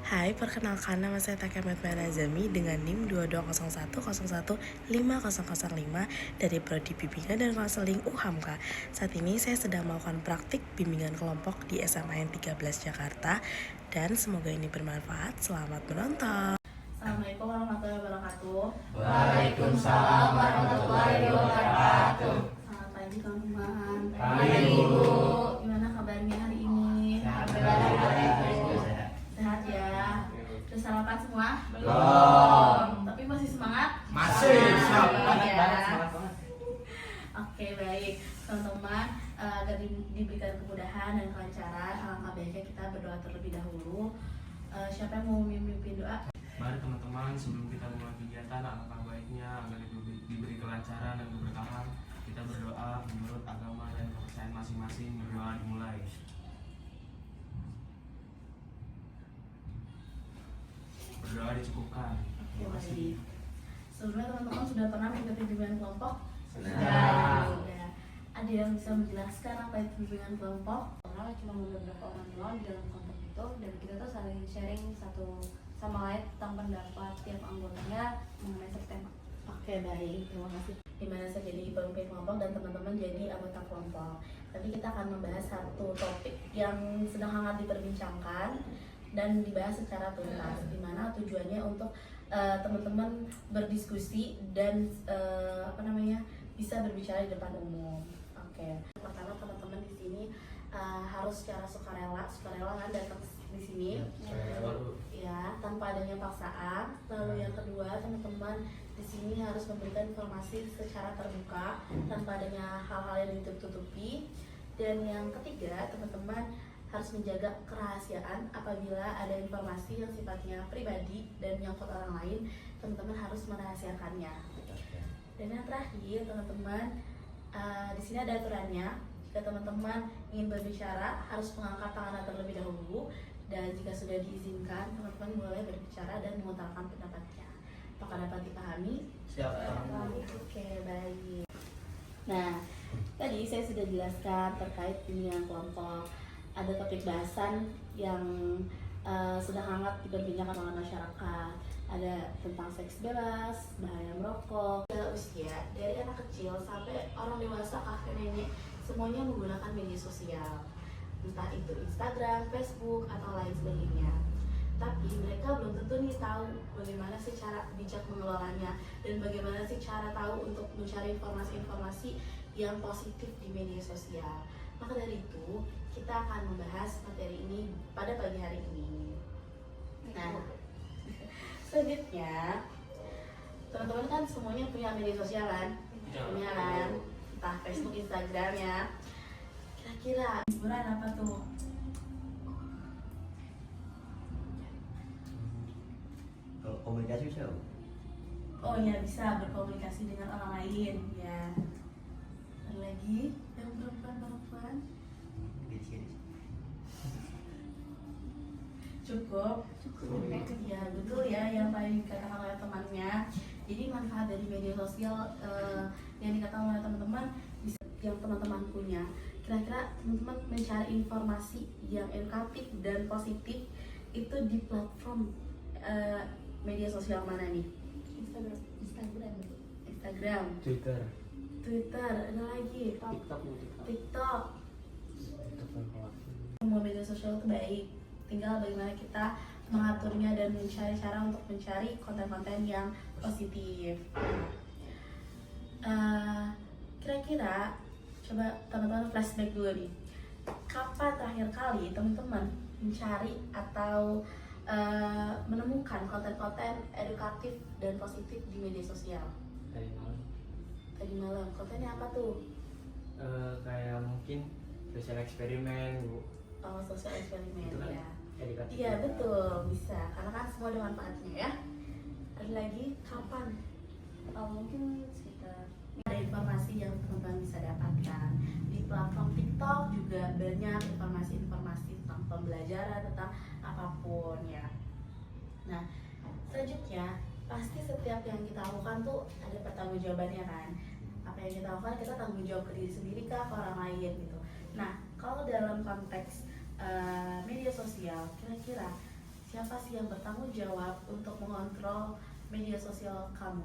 Hai, perkenalkan nama saya Takamat Manazami dengan NIM 2201015005 dari Prodi Bimbingan dan Konseling UHAMKA. Saat ini saya sedang melakukan praktik bimbingan kelompok di SMA N 13 Jakarta dan semoga ini bermanfaat. Selamat menonton. Assalamualaikum warahmatullahi wabarakatuh. Waalaikumsalam warahmatullahi wabarakatuh. Selamat pagi teman-teman. Pagi, Bu. Gimana kabarnya hari ini? Sehat ya. Sudah sarapan semua? Belum. Tapi masih semangat? Masih Semangat semangat ya. banget. Oke, baik teman-teman, agar diberikan kemudahan dan kelancaran, alangkah baiknya kita berdoa terlebih dahulu. Siapa yang mau memimpin doa? Mari teman-teman, sebelum kita mulai kegiatan, alangkah baiknya agar diberi kelancaran dan keberkahan, kita berdoa menurut agama dan kepercayaan masing-masing. Berdoa dimulai. Berdoa dicukupkan. Oke, baik. Sebelumnya teman-teman sudah pernah mengikuti bimbingan kelompok? Sudah. Ada yang bisa menjelaskan apa itu bimbingan kelompok? Karena cuma beberapa orang doang di dalam kelompok itu, dan kita tuh saling sharing satu sama lain tentang pendapat tiap anggotanya mengenai satu tema. Oke, baik, terima kasih. Dimana saya jadi pemimpin kelompok dan teman-teman jadi anggota kelompok. Nanti kita akan membahas satu topik yang sedang hangat diperbincangkan dan dibahas secara tuntas, dimana tujuannya untuk teman-teman berdiskusi dan bisa berbicara di depan umum. Oke. Pertama, teman-teman di sini harus secara sukarela kan datang di sini. Ya, tanpa adanya paksaan. Lalu yang kedua, teman-teman di sini harus memberikan informasi secara terbuka tanpa adanya hal-hal yang ditutup-tutupi. Dan yang ketiga, teman-teman harus menjaga kerahasiaan. Apabila ada informasi yang sifatnya pribadi dan menyangkut orang lain, teman-teman harus merahasiakannya. Dan yang terakhir, teman-teman, di sini ada aturannya. Jika teman-teman ingin berbicara, harus mengangkat tangan terlebih dahulu. Dan jika sudah diizinkan, teman-teman boleh berbicara dan mengutarakan pendapatnya. Apakah dapat dipahami? Siap. Oke, baik. Nah, tadi saya sudah jelaskan terkait bimbingan kelompok. Ada topik bahasan yang sudah hangat diperbincangkan oleh masyarakat. Ada tentang seks bebas, bahaya merokok. Usia dari anak kecil sampai orang dewasa, kakek nenek, semuanya menggunakan media sosial, entah itu Instagram, Facebook, atau lain sebagainya. Tapi mereka belum tentu nih tahu bagaimana sih cara bijak mengelolanya dan bagaimana sih cara tahu untuk mencari informasi-informasi yang positif di media sosial. Maka dari itu, kita akan membahas materi ini pada pagi hari ini. Nah, selanjutnya, teman-teman kan semuanya punya media sosial kan? Punya kan? Entah Facebook, Instagram ya. Kira-kira hiburan apa tuh? Kalau komunikasi bisa. Oh ya, bisa berkomunikasi dengan orang lain ya. Ada lagi yang perempuan-perempuan? Cukup. Ya betul ya yang tadi dikatakan oleh temannya. Jadi manfaat dari media sosial yang dikatakan oleh teman-teman bisa yang teman-teman punya. Kira-kira teman-teman mencari informasi yang edukatif dan positif itu di platform media sosial mana nih? Instagram, Twitter, ada lagi TikTok. Semua media sosial itu baik, tinggal bagaimana kita mengaturnya dan mencari cara untuk mencari konten-konten yang positif. Kira-kira coba teman-teman flashback dulu nih, kapan terakhir kali teman-teman mencari atau menemukan konten-konten edukatif dan positif di media sosial? Tadi malam. Kontennya apa tuh? Kayak mungkin sosial eksperimen, Bu. Oh, sosial eksperimen Itu kan ya. edukatif. Iya betul, bisa. Karena kan semua ada manfaatnya ya. Ada lagi kapan? Mungkin sekitar Ada informasi yang teman-teman bisa dapatkan di platform TikTok juga banyak informasi-informasi tentang pembelajaran, tentang apapun ya. Nah, selanjutnya pasti setiap yang kita lakukan tuh ada pertanggungjawabannya kan. Apa yang kita lakukan kita tanggung jawab ke diri sendiri kah, ke orang lain gitu. Nah, kalau dalam konteks media sosial, kira-kira siapa sih yang bertanggung jawab untuk mengontrol media sosial kamu?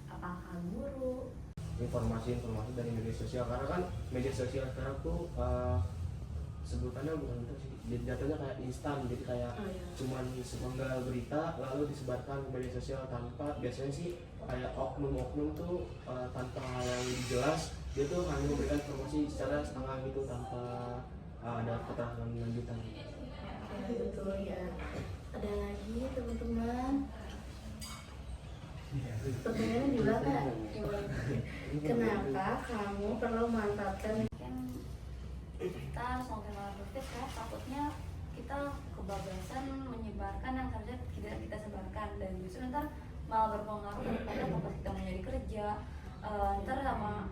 Apakah guru? Informasi dari media sosial, karena kan media sosial sekarang tuh sebutannya bukan itu sih, jatuhnya kayak instan, jadi kayak cuman sepenggal berita lalu disebarkan ke media sosial tanpa, biasanya sih kayak oknum-oknum tuh tanpa hal yang jelas, dia tuh hanya memberikan informasi secara setengah gitu tanpa ada keterangan lanjutan. Ya, betul ya. Ada lagi teman-teman? Pertanyaannya juga Kak, kenapa kamu perlu memanfaatkan Mungkin kita semakin produktif ya, takutnya kita kebablasan menyebarkan yang seharusnya tidak kita sebarkan, dan justru ntar malah berpengaruh kepada pas kita mau nyari kerja, ntar sama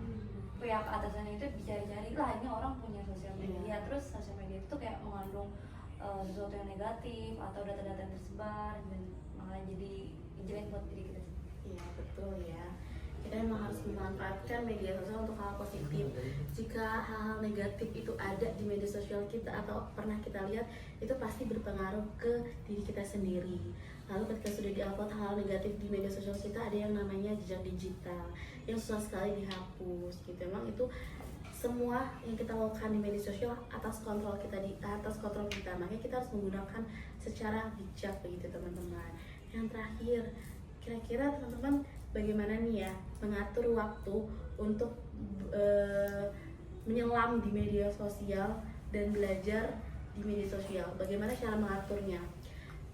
pihak atasannya itu dicari-cari lah ini orang punya sosial media, terus sosial media itu kayak mengandung sesuatu yang negatif atau data-data yang tersebar, dan malah jadi jelek buat diri kita. Iya betul ya. Kita memang harus memanfaatkan media sosial untuk hal positif. Jika hal-hal negatif itu ada di media sosial kita atau pernah kita lihat, itu pasti berpengaruh ke diri kita sendiri. Lalu ketika sudah diupload hal negatif di media sosial kita, ada yang namanya jejak digital yang susah sekali dihapus gitu. Memang itu semua yang kita lakukan di media sosial atas kontrol kita, makanya kita harus menggunakan secara bijak begitu teman-teman. Yang terakhir, kira-kira teman-teman bagaimana nih ya mengatur waktu untuk menyelam di media sosial dan belajar di media sosial? Bagaimana cara mengaturnya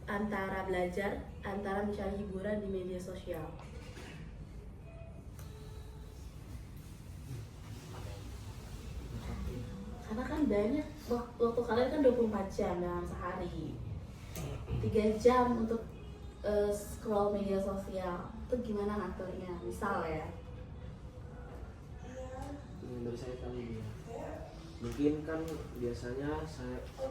antara belajar, antara mencari hiburan di media sosial? Karena kan banyak waktu kalian kan 24 jam dalam sehari, 3 jam untuk scroll media sosial, itu gimana ngaturnya? Misal ya, Dari saya kali ya, mungkin kan biasanya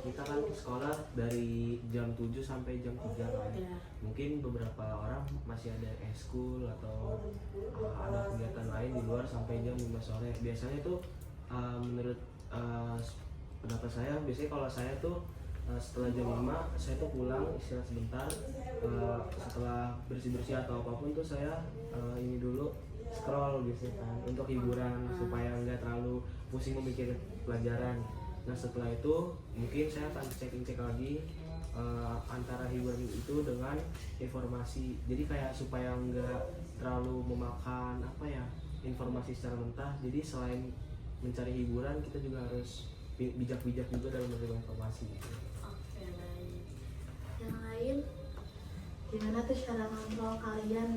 kita kan sekolah dari jam 7 sampai jam 3 kan. ya. Mungkin beberapa orang masih ada eskul atau ada kegiatan lain di luar sampai jam 5 sore. Biasanya tuh menurut pendapat saya, biasanya kalau saya tuh setelah jam 5 saya tuh pulang istirahat sebentar, setelah bersih-bersih atau apapun tuh saya ini dulu scroll biasanya kan untuk hiburan supaya nggak terlalu pusing memikir pelajaran. Nah setelah itu mungkin saya akan cek lagi antara hiburan itu dengan informasi, jadi kayak supaya nggak terlalu memakan informasi secara mentah. Jadi selain mencari hiburan, kita juga harus bijak-bijak juga dalam menerima informasi gitu. Oke, baik. Yang lain, gimana tuh cara kontrol kalian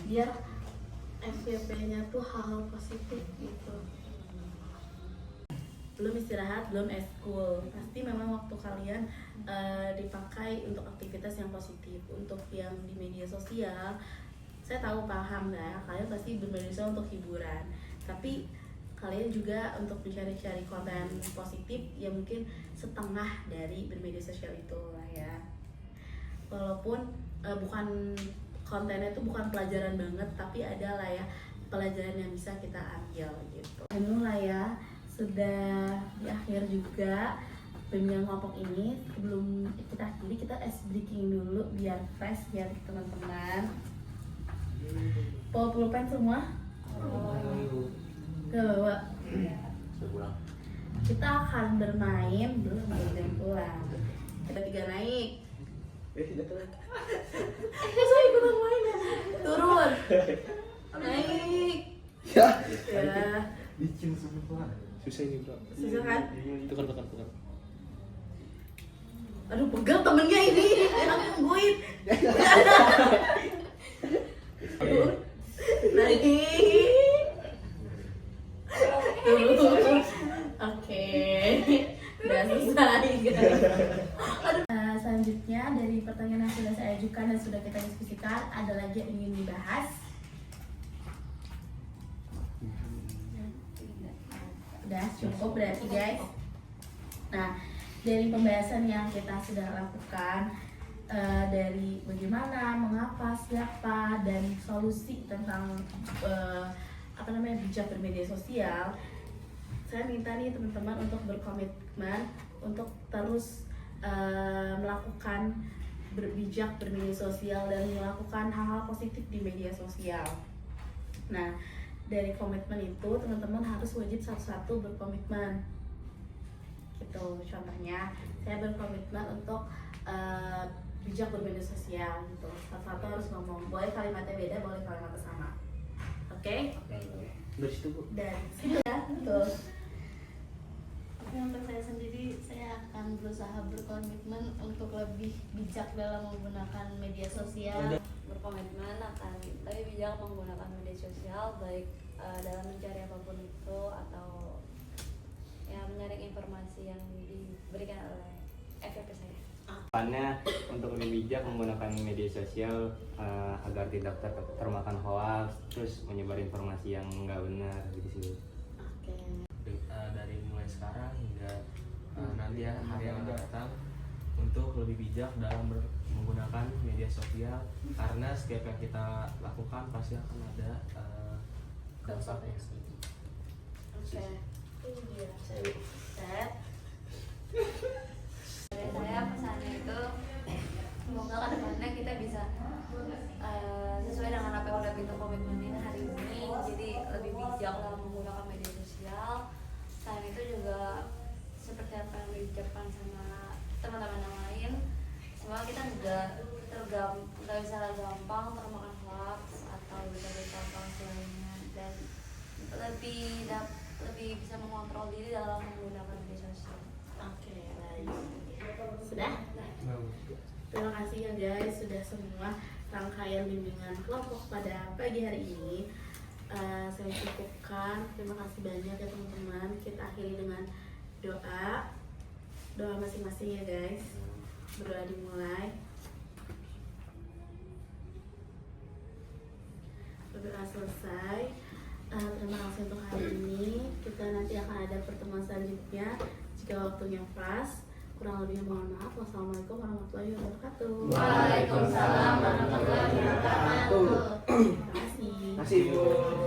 biar FYP-nya tuh hal-hal positif gitu? Belum istirahat, belum eskul, pasti memang waktu kalian dipakai untuk aktivitas yang positif. Untuk yang di media sosial, saya tahu paham lah, kalian pasti bermedia sosial untuk hiburan, tapi kalian juga untuk mencari-cari konten positif yang mungkin setengah dari bermedia sosial itu lah ya. Walaupun bukan kontennya itu bukan pelajaran banget, tapi ada lah ya pelajaran yang bisa kita ambil gitu. Mulai ya, sudah di akhir juga bimbingan kelompok ini. Sebelum kita akhiri, kita ice breaking dulu biar fresh ya teman-teman. Bawa pulpen semua? Gak bawa. Kita akan bermain belum pulang. Kita 3 naik. Saya ikutan main ya. Turun. Naik. Ya. Bikin semua. Susah ini bro. Susah kan? Tukar. Aduh, pegal temennya ini. Enak nungguin. Naik. Oke, udah selesai guys. Selanjutnya dari pertanyaan yang sudah saya ajukan dan sudah kita diskusikan, ada lagi yang ingin dibahas? Udah cukup berarti guys. Nah, dari pembahasan yang kita sudah lakukan, dari bagaimana, mengapa, siapa, dan solusi tentang bijak bermedia sosial, saya minta nih teman-teman untuk berkomitmen untuk terus melakukan berbijak bermedia sosial dan melakukan hal-hal positif di media sosial. Nah, dari komitmen itu teman-teman harus wajib satu-satu berkomitmen. Gitu. Contohnya, saya berkomitmen untuk bijak bermedia sosial gitu. Satu-satu harus ngomong. Boleh kalimatnya beda, boleh kalimatnya sama. Oke? Dari situ Bu. Dan situ ya, betul. Tapi untuk saya sendiri, saya akan berusaha berkomitmen untuk lebih bijak dalam menggunakan media sosial. Berkomitmen akan lebih bijak menggunakan media sosial, baik dalam mencari apapun itu atau ya menyaring informasi yang diberikan oleh FYP saya. Kedepannya untuk lebih bijak menggunakan media sosial agar tidak termakan hoax, terus menyebar informasi yang nggak benar gitu sih. Oke. Dari mulai sekarang hingga nanti ya hari yang akan datang untuk lebih bijak dalam menggunakan media sosial, karena setiap yang kita lakukan pasti akan ada dampaknya. Oke. Ini dia. Set. Dari saya pesannya itu semoga kedepannya kita bisa sesuai dengan apa yang udah kita komitmenin hari ini, jadi lebih bijak dalam menggunakan media sosial. Selain itu juga seperti apa yang diucapkan sama teman-teman yang lain, semoga kita nggak bisa gampang termakan hoax atau berita-berita palsu lainnya, dan lebih bisa mengontrol diri dalam menggunakan media sosial. Oke, baik. Sudah? Terima kasih ya guys, sudah semua rangkaian bimbingan kelompok pada pagi hari ini. Saya cukupkan. Terima kasih banyak ya teman-teman. Kita akhiri dengan doa masing-masing ya guys. Berdoa dimulai. Berdoa selesai. Terima kasih untuk hari ini. Kita nanti akan ada pertemuan selanjutnya jika waktunya pas. Kurang lebihnya mohon maaf. Wassalamualaikum warahmatullahi wabarakatuh. Waalaikumsalam warahmatullahi wabarakatuh. Terima kasih. Terima kasih Bu.